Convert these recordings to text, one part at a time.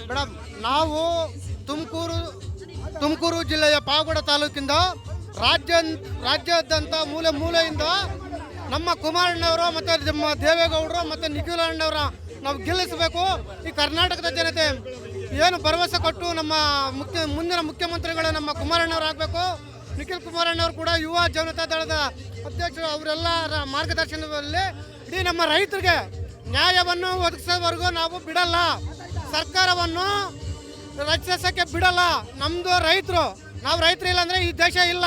Madam, ನಾವು ತುಮಕೂರು ಜಿಲ್ಲೆಯ ಪಾವಗಡ ತಾಲೂಕಿಂದ ರಾಜ್ಯಾದ್ಯಂತ ಮೂಲೆಯಿಂದ ನಮ್ಮ ಕುಮಾರಣ್ಣವರು ಮತ್ತು ನಮ್ಮ ದೇವೇಗೌಡರು ಮತ್ತು ನಿಖಿಲ್ ಅಣ್ಣವರ ನಾವು ಗೆಲ್ಲಿಸಬೇಕು. ಈ ಕರ್ನಾಟಕದ ಜನತೆ ಏನು ಭರವಸೆ ಕೊಟ್ಟು ನಮ್ಮ ಮುಂದಿನ ಮುಖ್ಯಮಂತ್ರಿಗಳು ನಮ್ಮ ಕುಮಾರಣ್ಣವ್ರು ಆಗಬೇಕು. ನಿಖಿಲ್ ಕುಮಾರಣ್ಣವ್ರು ಕೂಡ ಯುವ ಜನತಾ ದಳದ ಅಧ್ಯಕ್ಷರು, ಅವರೆಲ್ಲ ಮಾರ್ಗದರ್ಶನದಲ್ಲಿ ಇಡೀ ನಮ್ಮ ರೈತರಿಗೆ ನ್ಯಾಯವನ್ನು ಒದಗಿಸೋವರೆಗೂ ನಾವು ಬಿಡಲ್ಲ, ಸರ್ಕಾರವನ್ನು ರಚಿಸೋಕ್ಕೆ ಬಿಡಲ್ಲ. ನಮ್ಮದು ರೈತರು, ನಾವು ರೈತರು ಇಲ್ಲ ಅಂದರೆ ಈ ದೇಶ ಇಲ್ಲ,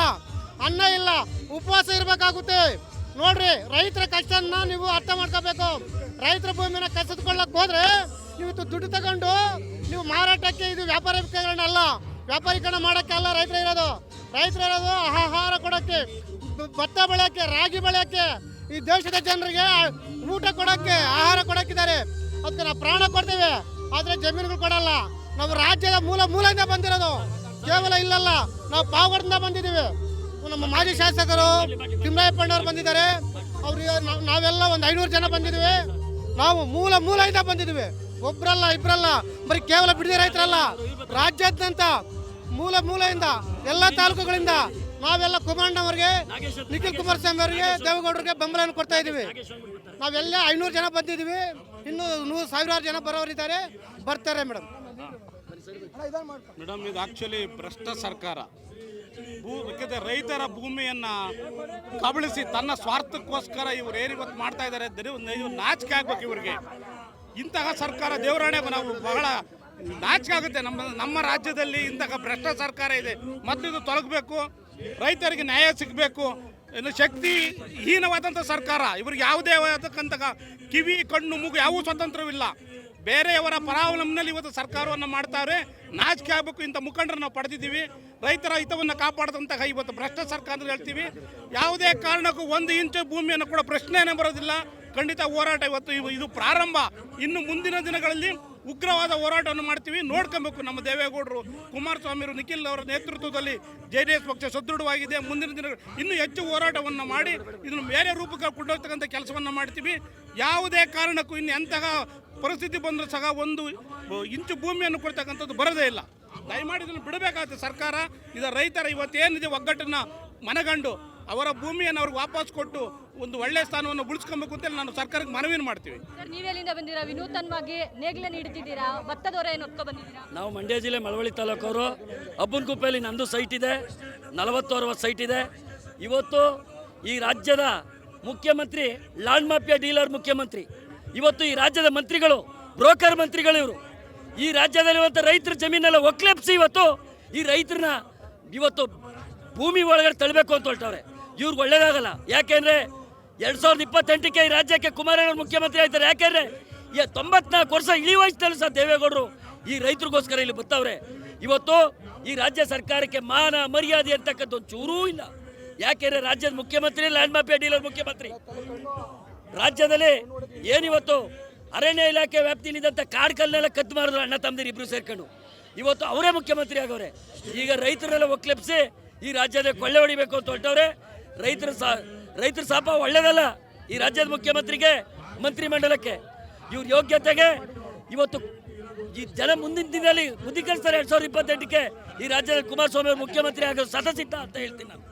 ಅನ್ನ ಇಲ್ಲ, ಉಪವಾಸ ಇರಬೇಕಾಗುತ್ತೆ. ನೋಡ್ರಿ, ರೈತರ ಕಷ್ಟನ ನೀವು ಅರ್ಥ ಮಾಡ್ಕೋಬೇಕು. ರೈತರ ಭೂಮಿನ ಕಸಿದುಕೊಳ್ಳಕ್ಕೆ ಹೋದ್ರೆ ನೀವು ದುಡ್ಡು ತಗೊಂಡು ನೀವು ಮಾರಾಟಕ್ಕೆ, ಇದು ವ್ಯಾಪಾರೀಕರಣ ಮಾಡೋಕ್ಕೆ ಅಲ್ಲ ರೈತರು ಇರೋದು ಆಹಾರ ಕೊಡೋಕ್ಕೆ, ಭತ್ತ ಬೆಳೆಯೋಕ್ಕೆ, ರಾಗಿ ಬೆಳೆಯೋಕ್ಕೆ, ಈ ದೇಶದ ಜನರಿಗೆ ಊಟ ಕೊಡೋಕ್ಕೆ, ಆಹಾರ ಕೊಡೋಕ್ಕಿದ್ದಾರೆ. ಅದಕ್ಕೆ ನಾವು ಪ್ರಾಣ ಕೊಡ್ತೇವೆ, ಆದರೆ ಜಮೀನುಗಳು ಕೊಡಲ್ಲ. ನಾವು ರಾಜ್ಯದ ಮೂಲೆಯಿಂದ ಬಂದಿರೋದು, ಕೇವಲ ಇಲ್ಲಲ್ಲ, ನಾವು ಪಾವಗಡದಿಂದ ಬಂದಿದ್ದೀವಿ. ನಮ್ಮ ಮಾಜಿ ಶಾಸಕರು ತಿಮ್ಮರಾಯಪ್ಪಣ್ಣವ್ರು ಬಂದಿದ್ದಾರೆ, ಅವ್ರಿಗೆ ನಾವೆಲ್ಲ ಒಂದು 500 ಜನ ಬಂದಿದ್ದೀವಿ. ನಾವು ಮೂಲೆಯಿಂದ ಬಂದಿದ್ದೀವಿ, ಒಬ್ಬರಲ್ಲ ಇಬ್ಬರಲ್ಲ, ಬರೀ ಕೇವಲ ಬಿಡದಿ ರೈತರಲ್ಲ, ರಾಜ್ಯಾದ್ಯಂತ ಮೂಲೆಯಿಂದ ಎಲ್ಲ ತಾಲೂಕುಗಳಿಂದ ನಾವೆಲ್ಲ ಕುಮಾರಣ್ಣವ್ರಿಗೆ, ನಿಖಿಲ್ ಕುಮಾರಸ್ವಾಮಿ ಅವರಿಗೆ, ದೇವೇಗೌಡರಿಗೆ ಬೆಂಬಲವನ್ನು ಕೊಡ್ತಾ ಇದ್ದೀವಿ. ನಾವೆಲ್ಲ 500 ಜನ ಬಂದಿದ್ದೀವಿ, ಇನ್ನೂ 100,000 ಜನ ಬರೋರಿದ್ದಾರೆ, ಬರ್ತಾರೆ ಮೇಡಮ್. ಇದು ಆಕ್ಚುಲಿ ಭ್ರಷ್ಟ ಸರ್ಕಾರ. ರೈತರ ಭೂಮಿಯನ್ನ ಕಬಳಿಸಿ ತನ್ನ ಸ್ವಾರ್ಥಕ್ಕೋಸ್ಕರ ಇವ್ರು ಏನಿವತ್ತು ಮಾಡ್ತಾ ಇದ್ದಾರೆ, ನಾಚಿಕೆ ಆಗ್ಬೇಕು ಇವ್ರಿಗೆ. ಇಂತಹ ಸರ್ಕಾರ ದೇವರಾಣೆಗೂ ನಾವು ಬಹಳ ನಾಚಿಕೆ ಆಗುತ್ತೆ. ನಮ್ಮ ರಾಜ್ಯದಲ್ಲಿ ಇಂತಹ ಭ್ರಷ್ಟ ಸರ್ಕಾರ ಇದೆ, ಮೊದಲು ತೊಲಗಬೇಕು, ರೈತರಿಗೆ ನ್ಯಾಯ ಸಿಗಬೇಕು. ಇನ್ನು ಶಕ್ತಿ ಹೀನವಾದಂಥ ಸರ್ಕಾರ, ಇವ್ರಿಗೆ ಯಾವುದೇ ಆದಕ್ಕಂಥ ಕಿವಿ ಕಣ್ಣು ಮೂಗು ಯಾವ ಸ್ವತಂತ್ರವಿಲ್ಲ. ಬೇರೆಯವರ ಪರಾವಲಂಬನೆಯಲ್ಲಿ ಇವತ್ತು ಸರ್ಕಾರವನ್ನು ಮಾಡ್ತಾರೆ. ನಾಚಿಕೆ ಆಗಬೇಕು. ಇಂಥ ಮುಖಂಡರು ನಾವು ಪಡೆದಿದ್ದೀವಿ. ರೈತರ ಹಿತವನ್ನು ಕಾಪಾಡಿದಂತಹ ಇವತ್ತು ಭ್ರಷ್ಟ ಸರ್ಕಾರ ಅಂತ ಹೇಳ್ತೀವಿ. ಯಾವುದೇ ಕಾರಣಕ್ಕೂ 1 ಇಂಚು ಭೂಮಿಯನ್ನು ಕೂಡ ಪ್ರಶ್ನೆನೇ ಬರೋದಿಲ್ಲ. ಖಂಡಿತ ಹೋರಾಟ ಇವತ್ತು ಇದು ಪ್ರಾರಂಭ. ಇನ್ನು ಮುಂದಿನ ದಿನಗಳಲ್ಲಿ ಉಗ್ರವಾದ ಹೋರಾಟವನ್ನು ಮಾಡ್ತೀವಿ. ನೋಡ್ಕೊಬೇಕು. ನಮ್ಮ ದೇವೇಗೌಡರು, ಕುಮಾರಸ್ವಾಮಿಯವರು, ನಿಖಿಲ್ ಅವರ ನೇತೃತ್ವದಲ್ಲಿ JDS ಪಕ್ಷ ಸದೃಢವಾಗಿದೆ. ಮುಂದಿನ ದಿನಗಳು ಇನ್ನೂ ಹೆಚ್ಚು ಹೋರಾಟವನ್ನು ಮಾಡಿ ಇದನ್ನು ಬೇರೆ ರೂಪಕ್ಕೆ ಕೊಂಡೋಗ್ತಕ್ಕಂಥ ಕೆಲಸವನ್ನು ಮಾಡ್ತೀವಿ. ಯಾವುದೇ ಕಾರಣಕ್ಕೂ ಇನ್ನು ಎಂತಹ ಪರಿಸ್ಥಿತಿ ಬಂದರೂ ಸಹ 1 ಇಂಚು ಭೂಮಿಯನ್ನು ಕೊಡ್ತಕ್ಕಂಥದ್ದು ಬರೋದೇ ಇಲ್ಲ. ದಯಮಾಡಿ ಇದನ್ನು ಬಿಡಬೇಕಾಗುತ್ತೆ ಸರ್ಕಾರ. ಇದರ ರೈತರ ಇವತ್ತೇನಿದೆ ಒಗ್ಗಟ್ಟನ್ನು ಮನಗಂಡು ಅವರ ಭೂಮಿಯನ್ನು ಅವ್ರಿಗೆ ವಾಪಸ್ ಕೊಟ್ಟು ಒಂದು ಒಳ್ಳೆಯ ಸ್ಥಾನವನ್ನು ಉಳಿಸ್ಕೊಬೇಕು ಅಂತ ನಾನು ಸರ್ಕಾರಕ್ಕೆ ಮನವಿಯನ್ನು ಮಾಡ್ತೀವಿ. ಸರ್, ನೀವೆಲ್ಲಿಂದ ಬಂದಿರಾ? ವಿನೂತನವಾಗಿ ನೇಗಿಲ ನೀಡ್ತಿದ್ದೀರಾ, ಭತ್ತದವರ ಏನು ಹೊತ್ಕೊ ಬಂದಿದ್ದೀರಾ? ನಾವು ಮಂಡ್ಯ ಜಿಲ್ಲೆ ಮಳವಳ್ಳಿ ತಾಲೂಕವರು. ಅಬ್ಬನಗುಪ್ಪೆಯಲ್ಲಿ ನಂದು ಸೈಟ್ ಇದೆ, 40-60 ಸೈಟ್ ಇದೆ. ಇವತ್ತು ಈ ರಾಜ್ಯದ ಮುಖ್ಯಮಂತ್ರಿ ಲ್ಯಾಂಡ್ ಮಾಫಿಯಾ ಡೀಲರ್ ಮುಖ್ಯಮಂತ್ರಿ. ಇವತ್ತು ಈ ರಾಜ್ಯದ ಮಂತ್ರಿಗಳು ಬ್ರೋಕರ್ ಮಂತ್ರಿಗಳು. ಇವರು ಈ ರಾಜ್ಯದಲ್ಲಿರುವಂಥ ರೈತರ ಜಮೀನೆಲ್ಲ ಒಕ್ಲೆಪ್ಸಿ ಇವತ್ತು ಈ ರೈತರನ್ನ ಇವತ್ತು ಭೂಮಿ ಒಳಗಡೆ ತಳ್ಳಬೇಕು ಅಂತ ಹೊರಟವ್ರೆ. ಇವ್ರಿಗೆ ಒಳ್ಳೇದಾಗಲ್ಲ. ಯಾಕೆಂದರೆ 2028ಕ್ಕೆ ಈ ರಾಜ್ಯಕ್ಕೆ ಕುಮಾರಣ್ಣವ್ರು ಮುಖ್ಯಮಂತ್ರಿ ಆಯ್ತಾರೆ. ಯಾಕೆಂದರೆ 94 ವರ್ಷ ಇಳಿ ವಯಸ್ಸಲ್ಲೂ ಸಹ ದೇವೇಗೌಡರು ಈ ರೈತರಿಗೋಸ್ಕರ ಇಲ್ಲಿ ಬರ್ತವ್ರೆ. ಇವತ್ತು ಈ ರಾಜ್ಯ ಸರ್ಕಾರಕ್ಕೆ ಮಾನ ಮರ್ಯಾದೆ ಅಂತಕ್ಕಂಥ ಒಂದು ಚೂರೂ ಇಲ್ಲ. ಯಾಕೆಂದರೆ ರಾಜ್ಯದ ಮುಖ್ಯಮಂತ್ರಿ ಲ್ಯಾಂಡ್ ಮಾಫಿಯಾ ಡೀಲರ್ ಮುಖ್ಯಮಂತ್ರಿ. ರಾಜ್ಯದಲ್ಲಿ ಏನಿವತ್ತು ಅರಣ್ಯ ಇಲಾಖೆ ವ್ಯಾಪ್ತಿಯಲ್ಲಿದ್ದಂಥ ಕಾಡ್ಕಲ್ನೆಲ್ಲ ಕದ್ದು ಮಾರಿದ್ರು ಅಣ್ಣ ತಮ್ಮದಿರು ಇಬ್ಬರು ಸೇರ್ಕೊಂಡು. ಇವತ್ತು ಅವರೇ ಮುಖ್ಯಮಂತ್ರಿ ಆಗವ್ರೆ. ಈಗ ರೈತರೆಲ್ಲ ಒಕ್ಲೆಪ್ಸಿ ಈ ರಾಜ್ಯದ ಕೊಳ್ಳೆ ಹೊಡಿಬೇಕು ಅಂತ ಹೊರಟವ್ರೆ. ರೈತರ ಶಾಪ ಒಳ್ಳೇದಲ್ಲ ಈ ರಾಜ್ಯದ ಮುಖ್ಯಮಂತ್ರಿಗೆ, ಮಂತ್ರಿಮಂಡಲಕ್ಕೆ. ಇವ್ರ ಯೋಗ್ಯತೆಗೆ ಇವತ್ತು ಈ ಜನ ಮುಂದಿನ ದಿನದಲ್ಲಿ ಬುದ್ಧಿಕಲಿಸ್ತಾರೆ. 2028ಕ್ಕೆ ಈ ರಾಜ್ಯದ ಕುಮಾರಸ್ವಾಮಿ ಅವರು ಮುಖ್ಯಮಂತ್ರಿ ಆಗೋದು ಸತಸಿದ್ಧ ಅಂತ ಹೇಳ್ತೀನಿ ನಾನು.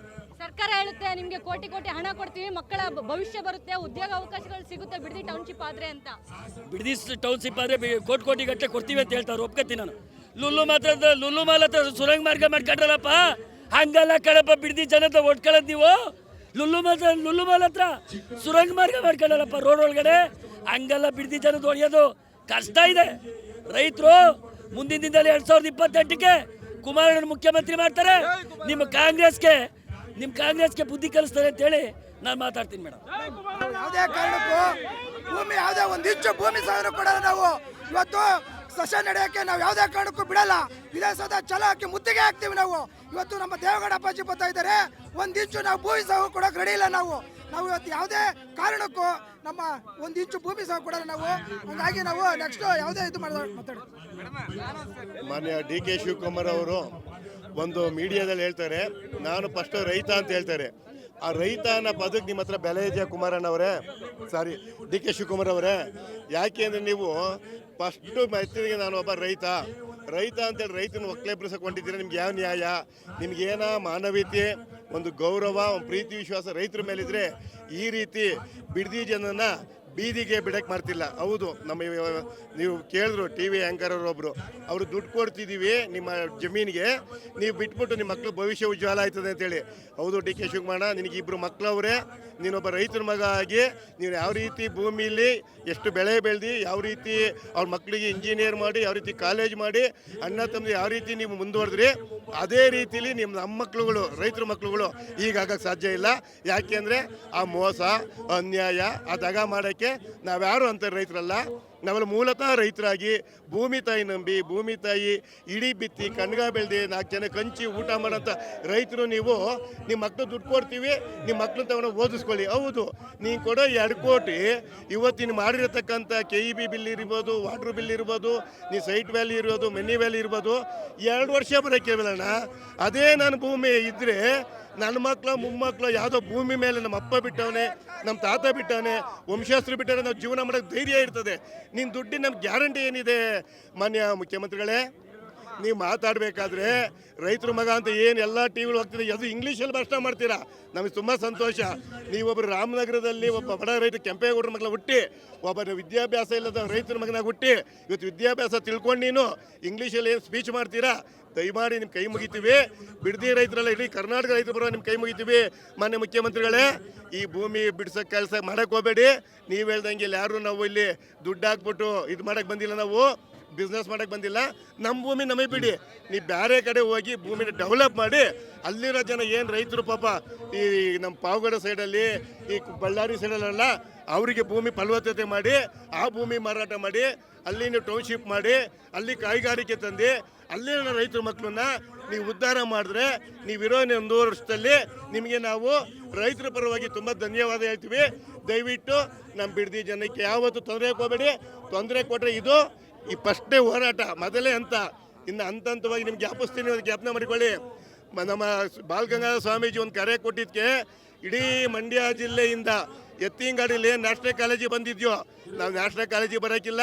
ಸರ್ಕಾರ ಹೇಳುತ್ತೆ ನಿಮಗೆ ಕೋಟಿ ಹಣ ಕೊಡ್ತೀವಿ, ಮಕ್ಕಳ ಭವಿಷ್ಯ ಬರುತ್ತೆ, ಉದ್ಯೋಗ ಅವಕಾಶಗಳು ಸಿಗುತ್ತೆ ಬಿಡದಿ ಟೌನ್ಶಿಪ್ ಆದ್ರೆ ಅಂತ. ಬಿಡದಿ ಟೌನ್ಶಿಪ್ ಆದ್ರೆ ಕೋಟಿ ಗಟ್ಟಲೆ ಕೊಡ್ತೀವಿ ಅಂತ ಹೇಳ್ತಾರೆ, ಒಪ್ಕೊತೀನಿ ನಾನು. ಲುಲ್ಲು ಮಾಲ್ ಹತ್ರ ಸುರಂಗ ಮಾರ್ಗ ಮಾಡ್ಕೊಂಡ್ರಲ್ಲಪ್ಪ, ಹಂಗಲ್ಲ ಕಣಪ್ಪ. ಬಿಡದಿ ಜನದ ಒಟ್ಕೊಳ್ಳೋದು ನೀವು. ಲುಲ್ಲು ಮಾಲ್ ಹತ್ರ ಸುರಂಗ ಮಾರ್ಗ ಮಾಡ್ಕೊಂಡಲ್ಲಪ್ಪ ರೋಡ್ ಒಳಗಡೆ. ಹಂಗಲ್ಲ ಬಿಡದಿ ಜನದ ಹೊಡೆಯೋದು ಕಷ್ಟ ಇದೆ. ರೈತರು ಮುಂದಿನ ದಿನದಲ್ಲಿ 2028ಕ್ಕೆ ಕುಮಾರಣ್ಣ ಮುಖ್ಯಮಂತ್ರಿ ಮಾಡ್ತಾರೆ. ನಿಮ್ಮ ಕಾಂಗ್ರೆಸ್ಗೆ ಬುದ್ಧಿ ಕಲಿಸ್ತಾರೆ ಅಂತೇಳಿ ನಾನು ಮಾತಾಡ್ತೀನಿ ಮೇಡಮ್. ಯಾವುದೇ ಕಾರಣಕ್ಕೂ ಭೂಮಿ, ಯಾವುದೇ 1 ಇಂಚು ಭೂಮಿ ಸಾವಿರ ಕೊಡಲ್ಲ. ನಾವು ಇವತ್ತು ಸೆಷನ್ ನಡೆಯೋಕ್ಕೆ ನಾವು ಯಾವುದೇ ಕಾರಣಕ್ಕೂ ಬಿಡಲ್ಲ. ವಿಧಾನಸೌಧ ಛಲ ಹಾಕಿ ಮುತ್ತಿಗೆ ಹಾಕ್ತೀವಿ ನಾವು. ಇವತ್ತು ನಮ್ಮ ದೇವೇಗೌಡ ಅಪ್ಪಾಜಿ ಬರ್ತಾ ಇದ್ದಾರೆ, 1 ಇಂಚು ನಾವು ಭೂಮಿ ಸಾವು ಕೊಡೋಕೆ ರೆಡಿ ಇಲ್ಲ. ನಾವು ಇವತ್ತು ಯಾವುದೇ ಕಾರಣಕ್ಕೂ ನಮ್ಮ 1 ಇಂಚು ಭೂಮಿ ಸಾವು ಕೊಡಲ್ಲ ನಾವು. ಹಾಗಾಗಿ ನಾವು ನೆಕ್ಸ್ಟ್ ಯಾವುದೇ ಇದು ಮಾತಾಡಿ. ಮಾನ್ಯ DK ಶಿವಕುಮಾರ್ ಅವರು ಒಂದು ಮೀಡಿಯಾದಲ್ಲಿ ಹೇಳ್ತಾರೆ, ನಾನು ಫಸ್ಟ್ ರೈತ ಅಂತ ಹೇಳ್ತಾರೆ. ಆ ರೈತ ಅನ್ನೋ ಪದಕ್ಕೆ ನಿಮ್ಮ ಹತ್ರ ಬೆಲೆ ಇದೆಯಾ ಕುಮಾರಣ್ಣ ಅವರೇ? ಸಾರಿ DK ಶಿವಕುಮಾರ್ ಅವರೇ, ಯಾಕೆ ಅಂದರೆ ನೀವು ಫಸ್ಟು ಮೆತ್ತಿಗೆ ನಾನು ಒಬ್ಬ ರೈತ ಅಂತೇಳಿ ರೈತನ ಒಕ್ಕಲೆಬ್ರಿಸಕೊಂಡಿದ್ದೀರಾ. ನಿಮ್ಗೆ ಯಾವ ನ್ಯಾಯ? ನಿಮ್ಗೇನ ಮಾನವೀಯತೆ, ಒಂದು ಗೌರವ, ಒಂದು ಪ್ರೀತಿ ವಿಶ್ವಾಸ ರೈತರ ಮೇಲಿದ್ರೆ ಈ ರೀತಿ ಬಿಡದಿ ಜನನ ಬೀದಿಗೆ ಬಿಡಕ್ಕೆ ಮಾಡ್ತಿಲ್ಲ. ಹೌದು, ನೀವು ಕೇಳಿದ್ರು ಟಿ ವಿ ಆ್ಯಂಕರ್ ಒಬ್ಬರು, ಅವರು ದುಡ್ಡು ಕೊಡ್ತಿದ್ದೀವಿ ನಿಮ್ಮ ಜಮೀನಿಗೆ, ನೀವು ಬಿಟ್ಬಿಟ್ಟು ನಿಮ್ಮ ಮಕ್ಳು ಭವಿಷ್ಯ ಉಜ್ವಲ ಆಯ್ತದೆ ಅಂತೇಳಿ. ಹೌದು ಡಿ ಕೆ ಶಿವಕುಮಾರ, ನಿನಗೆ ಇಬ್ಬರು ಮಕ್ಕಳವ್ರೆ, ನೀನೊಬ್ಬ ರೈತರ ಮಗ ಆಗಿ ನೀವು ಯಾವ ರೀತಿ ಭೂಮಿಲಿ ಎಷ್ಟು ಬೆಳೆ ಬೆಳೆದು ಯಾವ ರೀತಿ ಅವ್ರ ಮಕ್ಕಳಿಗೆ ಇಂಜಿನಿಯರ್ ಮಾಡಿ, ಯಾವ ರೀತಿ ಕಾಲೇಜ್ ಮಾಡಿ, ಅಣ್ಣ ತಮ್ಮದು ಯಾವ ರೀತಿ ನೀವು ಮುಂದುವರೆದ್ರಿ, ಅದೇ ರೀತಿಲಿ ನಮ್ಮ ಮಕ್ಕಳುಗಳು, ರೈತರ ಮಕ್ಕಳುಗಳು ಈಗ ಆಗಕ್ಕೆ ಸಾಧ್ಯ ಇಲ್ಲ. ಯಾಕೆಂದರೆ ಆ ಮೋಸ, ಅನ್ಯಾಯ, ಆ ದಗ ಮಾಡೋಕ್ಕೆ ನಾವ್ಯಾರು ಅಂತ ರೈತರಲ್ಲ. ನಾವೆಲ್ಲ ಮೂಲತಃ ರೈತರಾಗಿ ಭೂಮಿ ತಾಯಿ ನಂಬಿ, ಭೂಮಿ ತಾಯಿ ಇಡೀ ಬಿತ್ತಿ ಕಣ್ಗ ಬೆಳೆದು 4 ಜನ ಕಂಚಿ ಊಟ ಮಾಡೋಂಥ ರೈತರು. ನೀವು ನಿಮ್ಮ ಮಕ್ಕಳು ದುಡ್ಡು ಕೊಡ್ತೀವಿ, ನಿಮ್ಮ ಮಕ್ಕಳು ತಗೊಂಡು ಓದಿಸ್ಕೊಳ್ಳಿ. ಹೌದು, ನೀನು ಕೊಡೋ 2 ಕೋಟಿ ಇವತ್ತಿನ ಮಾಡಿರತಕ್ಕಂಥ KEB ಬಿಲ್ ಇರ್ಬೋದು, ವಾಟ್ರ್ ಬಿಲ್ ಇರ್ಬೋದು, ನೀ ಸೈಟ್ ವ್ಯಾಲ್ಯೂ ಇರ್ಬೋದು, ಮನಿ ವ್ಯಾಲ್ಯೂ ಇರ್ಬೋದು, 2 ವರ್ಷ ಬರೋಕ್ಕೆ ಬರೋಣ. ಅದೇ ನನ್ನ ಭೂಮಿ ಇದ್ದರೆ ನನ್ನ ಮಕ್ಕಳು ಮೊಮ್ಮಕ್ಕಳು ಯಾವುದೋ ಭೂಮಿ ಮೇಲೆ ನಮ್ಮ ಅಪ್ಪ ಬಿಟ್ಟವನೆ, ನಮ್ಮ ತಾತ ಬಿಟ್ಟವನೆ, ವಂಶಸ್ಥರು ಬಿಟ್ಟರೆ ನಾವು ಜೀವನ ಮಾಡೋಕ್ಕೆ ಧೈರ್ಯ ಇರ್ತದೆ. ನಿನ್ನ ದುಡ್ಡಿನ ನಮ್ಗೆ ಗ್ಯಾರಂಟಿ ಏನಿದೆ? ಮಾನ್ಯ ಮುಖ್ಯಮಂತ್ರಿಗಳೇ, ನೀವು ಮಾತಾಡಬೇಕಾದ್ರೆ ರೈತರ ಮಗ ಅಂತ ಏನು ಎಲ್ಲ ಟಿ ವಿಗಳು ಹೋಗ್ತಿದೆ, ಅದು ಇಂಗ್ಲೀಷಲ್ಲಿ ಭಾಷಣ ಮಾಡ್ತೀರಾ, ನಮಗೆ ತುಂಬ ಸಂತೋಷ. ನೀವೊಬ್ಬರು ರಾಮನಗರದಲ್ಲಿ ಒಬ್ಬ ಬಡ ರೈತ ಕೆಂಪೇಗೌಡರ ಮಕ್ಕಳ ಹುಟ್ಟಿ, ಒಬ್ಬ ವಿದ್ಯಾಭ್ಯಾಸ ಇಲ್ಲದ ರೈತರ ಮಗನಾಗ ಹುಟ್ಟಿ, ಇವತ್ತು ವಿದ್ಯಾಭ್ಯಾಸ ತಿಳ್ಕೊಂಡು ನೀನು ಇಂಗ್ಲೀಷಲ್ಲಿ ಏನು ಸ್ಪೀಚ್ ಮಾಡ್ತೀರಾ? ದಯಮಾಡಿ ನಿಮ್ಮ ಕೈ ಮುಗಿತೀವಿ. ಬಿಡದಿ ರೈತರಲ್ಲ, ಇಡೀ ಕರ್ನಾಟಕ ರೈತರು ಬರೋ ನಿಮ್ಮ ಕೈ ಮುಗಿತೀವಿ. ಮಾನ್ಯ ಮುಖ್ಯಮಂತ್ರಿಗಳೇ, ಈ ಭೂಮಿ ಬಿಡ್ಸೋಕ್ಕೆ ಕೆಲಸ ಮಾಡೋಕ್ಕೆ ಹೋಗಬೇಡಿ. ನೀವು ಹೇಳ್ದಂಗೆ ಇಲ್ಲಿ ಯಾರು ನಾವು ಇಲ್ಲಿ ದುಡ್ಡು ಹಾಕ್ಬಿಟ್ಟು ಇದು ಮಾಡೋಕ್ಕೆ ಬಂದಿಲ್ಲ, ನಾವು ಬಿಸ್ನೆಸ್ ಮಾಡೋಕ್ಕೆ ಬಂದಿಲ್ಲ. ನಮ್ಮ ಭೂಮಿ ನಮಗೆ ಬಿಡಿ, ನೀವು ಬೇರೆ ಕಡೆ ಹೋಗಿ ಭೂಮಿನ ಡೆವಲಪ್ ಮಾಡಿ ಅಲ್ಲಿರೋ ಜನ ಏನು ರೈತರು ಪಾಪ ಈ ನಮ್ಮ ಪಾವಗಡ ಸೈಡಲ್ಲಿ, ಈ ಬಳ್ಳಾರಿ ಸೈಡಲ್ಲೆಲ್ಲ ಅವರಿಗೆ ಭೂಮಿ ಫಲವತ್ತತೆ ಮಾಡಿ ಆ ಭೂಮಿ ಮಾರಾಟ ಮಾಡಿ ಅಲ್ಲಿ ನೀವು ಟೌನ್ಶಿಪ್ ಮಾಡಿ ಅಲ್ಲಿ ಕೈಗಾರಿಕೆ ತಂದು ಅಲ್ಲಿನ ರೈತರ ಮಕ್ಕಳನ್ನ ನೀವು ಉದ್ಧಾರ ಮಾಡಿದ್ರೆ ನೀವಿರೋ 1 ವರ್ಷದಲ್ಲಿ ನಿಮಗೆ ನಾವು ರೈತರ ಪರವಾಗಿ ತುಂಬ ಧನ್ಯವಾದ ಹೇಳ್ತೀವಿ. ದಯವಿಟ್ಟು ನಮ್ಮ ಬಿಡದಿ ಜನಕ್ಕೆ ಯಾವತ್ತೂ ತೊಂದರೆ ಹೋಗಬೇಡಿ. ತೊಂದರೆ ಕೊಟ್ಟರೆ ಇದು ಈ ಫಸ್ಟೇ ಹೋರಾಟ, ಮೊದಲೇ ಅಂತ. ಇನ್ನು ಹಂತವಾಗಿ ನಿಮ್ಗೆ ಜ್ಞಾಪಿಸ್ತೀನಿ, ಒಂದು ಜ್ಞಾಪನ ಮಾಡಿಕೊಳ್ಳಿ. ನಮ್ಮ ಬಾಲಗಂಗಾಧರ ಸ್ವಾಮೀಜಿ ಒಂದು ಕರೆ ಕೊಟ್ಟಿದ್ದಕ್ಕೆ ಇಡೀ ಮಂಡ್ಯ ಜಿಲ್ಲೆಯಿಂದ ಎತ್ತಿನಗಾಡಿಲಿ ನ್ಯಾಷನಲ್ ಕಾಲೇಜಿಗೆ ಬಂದಿದ್ಯೋ, ನಾವು ನ್ಯಾಷನಲ್ ಕಾಲೇಜಿಗೆ ಬರೋಕ್ಕಿಲ್ಲ,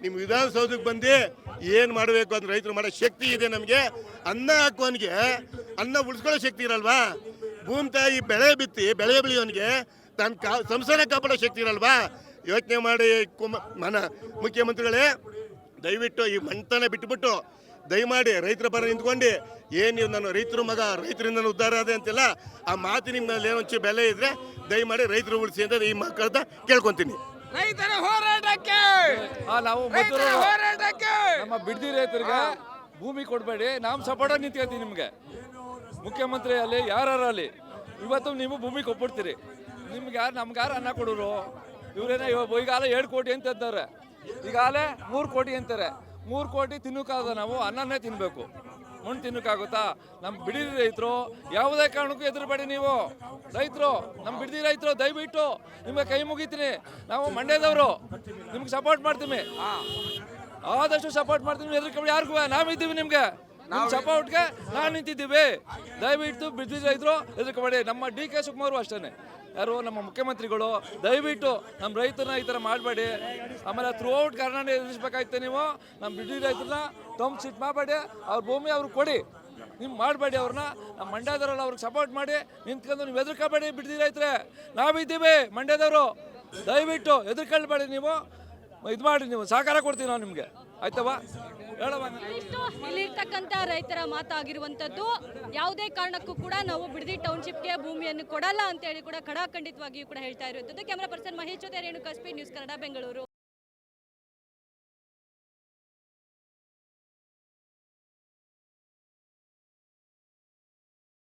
ನಿಮ್ಮ ವಿಧಾನಸೌಧಕ್ಕೆ ಬಂದು ಏನು ಮಾಡಬೇಕು ಅಂತ ರೈತರು ಮಾಡೋ ಶಕ್ತಿ ಇದೆ ನಮಗೆ. ಅನ್ನ ಹಾಕೋನಿಗೆ ಅನ್ನ ಉಳಿಸ್ಕೊಳ್ಳೋ ಶಕ್ತಿ ಇರಲ್ವಾ? ಭೂಮಿ ತಾಯಿ ಬೆಳೆ ಬಿತ್ತಿ ಬೆಳೆ ಬೆಳೆಯೋನಿಗೆ ತನ್ನ ಸಂಸಾರ ಕಾಪಾಡೋ ಶಕ್ತಿ ಇರಲ್ವಾ? ಯೋಚನೆ ಮಾಡಿ ಮುಖ್ಯಮಂತ್ರಿಗಳೇ, ದಯವಿಟ್ಟು ಈ ಮಂಟನ ಬಿಟ್ಬಿಟ್ಟು ದಯಮಾಡಿ ರೈತರ ಪರ ನಿಂತ್ಕೊಂಡು ಏನು ನೀವು ನಾನು ರೈತರ ಮಗ, ರೈತರಿಂದ ಉದ್ಧಾರ ಅದೇ ಅಂತಿಲ್ಲ, ಆ ಮಾತು ನಿಮ್ಮ ಮೇಲೆ ಏನೊಂಚು ಬೆಲೆ ಇದ್ರೆ ದಯಮಾಡಿ ರೈತರು ಉಳಿಸಿ ಅಂತ ಈ ಮಕ್ಕಳ ಕೇಳ್ಕೊತೀನಿ. ರೈತರ ಹೋರಾಟಕ್ಕೆ ನಾವು ಹೋರಾಟಕ್ಕೆ ನಮ್ಮ ಬಿಡದಿ ರೈತರಿಗೆ ಭೂಮಿ ಕೊಡಬೇಡಿ, ನಾವು ಸಪೋರ್ಟ್ ನಿಂತ್ಕೊಳ್ತೀವಿ ನಿಮಗೆ. ಮುಖ್ಯಮಂತ್ರಿ ಅಲ್ಲಿ ಯಾರಲ್ಲಿ ಇವತ್ತು ನೀವು ಭೂಮಿ ಕೊಟ್ಬಿಡ್ತೀರಿ, ನಿಮ್ಗೆ ಯಾರು ನಮ್ಗೆ ಯಾರು ಅನ್ನ ಕೊಡೋರು? ಇವರೇನ ಈಗಾಲ 2 ಕೋಟಿ ಅಂತ ಇದ್ದಾರೆ, ಈಗಾಲೇ 3 ಕೋಟಿ ಅಂತಾರೆ. 3 ಕೋಟಿ ತಿನ್ನೋಕ್ಕಾಗ ನಾವು ಅನ್ನನೇ ತಿನ್ನಬೇಕು, ಮಣ್ಣು ತಿನ್ನೋಕ್ಕಾಗುತ್ತಾ? ನಮ್ಮ ಬಿಡದಿ ರೈತರು ಯಾವುದೇ ಕಾರಣಕ್ಕೂ ಎದುರುಬೇಡಿ. ನೀವು ರೈತರು, ನಮ್ಮ ಬಿಡದಿ ರೈತರು, ದಯವಿಟ್ಟು ನಿಮಗೆ ಕೈ ಮುಗಿತೀನಿ. ನಾವು ಮಂಡ್ಯದವರು, ನಿಮ್ಗೆ ಸಪೋರ್ಟ್ ಮಾಡ್ತೀವಿ, ಆದಷ್ಟು ಸಪೋರ್ಟ್ ಮಾಡ್ತೀವಿ. ಎದುರು ಯಾರಿಗೂ ನಾವಿದ್ದೀವಿ, ನಿಮಗೆ ನಿಮ್ಮ ಸಪೋರ್ಟ್ಗೆ ನಾವು ನಿಂತಿದ್ದೀವಿ. ದಯವಿಟ್ಟು ಬಿಡದಿ ರೈತರು ಎದುರುಕೋಬೇಡಿ. ನಮ್ಮ DK ಶಿವಕುಮಾರ್ ಅಷ್ಟೇ, ಯಾರು ನಮ್ಮ ಮುಖ್ಯಮಂತ್ರಿಗಳು, ದಯವಿಟ್ಟು ನಮ್ಮ ರೈತರನ್ನ ಈ ಥರ ಮಾಡಬೇಡಿ. ಆಮೇಲೆ ಥ್ರೂಔಟ್ ಕರ್ನಾಟಕ ಎದುರಿಸ್ಬೇಕಾಯ್ತು. ನೀವು ನಮ್ಮ ಬಿಡದಿ ರೈತರನ್ನ ಸಿಟ್ ಮಾಡಬೇಡಿ, ಅವ್ರ ಭೂಮಿ ಅವ್ರಿಗೆ ಕೊಡಿ, ನೀವು ಮಾಡಬೇಡಿ. ಅವ್ರನ್ನ ನಮ್ಮ ಮಂಡ್ಯದವರಲ್ಲ, ಅವ್ರಿಗೆ ಸಪೋರ್ಟ್ ಮಾಡಿ ನಿಂತ್ಕೊಂಡು ನೀವು ಎದುರ್ಕೋಬೇಡಿ. ಬಿಡದಿ ರೈತರೇ ನಾವಿದ್ದೀವಿ ಮಂಡ್ಯದವರು, ದಯವಿಟ್ಟು ಎದುರ್ಕೊಳ್ಬೇಡಿ. ನೀವು ಇದು ಮಾಡಿ, ನೀವು ಸಹಕಾರ ಕೊಡ್ತೀವಿ ನಾವು ನಿಮಗೆ, ಆಯ್ತವಾ? ಇಷ್ಟು ಇಲ್ಲಿರ್ತಕ್ಕಂಥ ರೈತರ ಮಾತಾಗಿರುವಂಥದ್ದು. ಯಾವುದೇ ಕಾರಣಕ್ಕೂ ಕೂಡ ನಾವು ಬಿಡದಿ ಟೌನ್ಶಿಪ್ಗೆ ಭೂಮಿಯನ್ನು ಕೊಡಲ್ಲ ಅಂತ ಹೇಳಿ ಕೂಡ ಖಡಾಖಂಡಿತವಾಗಿಯೂ ಕೂಡ ಹೇಳ್ತಾ ಇರುವಂಥದ್ದು. ಕ್ಯಾಮರಾ ಪರ್ಸನ್ ಮಹೇಶ್ ಜೊತೆ ರೇಣುಕಾ, ಸ್ಪೀಡ್ ನ್ಯೂಸ್ ಕನ್ನಡ, ಬೆಂಗಳೂರು.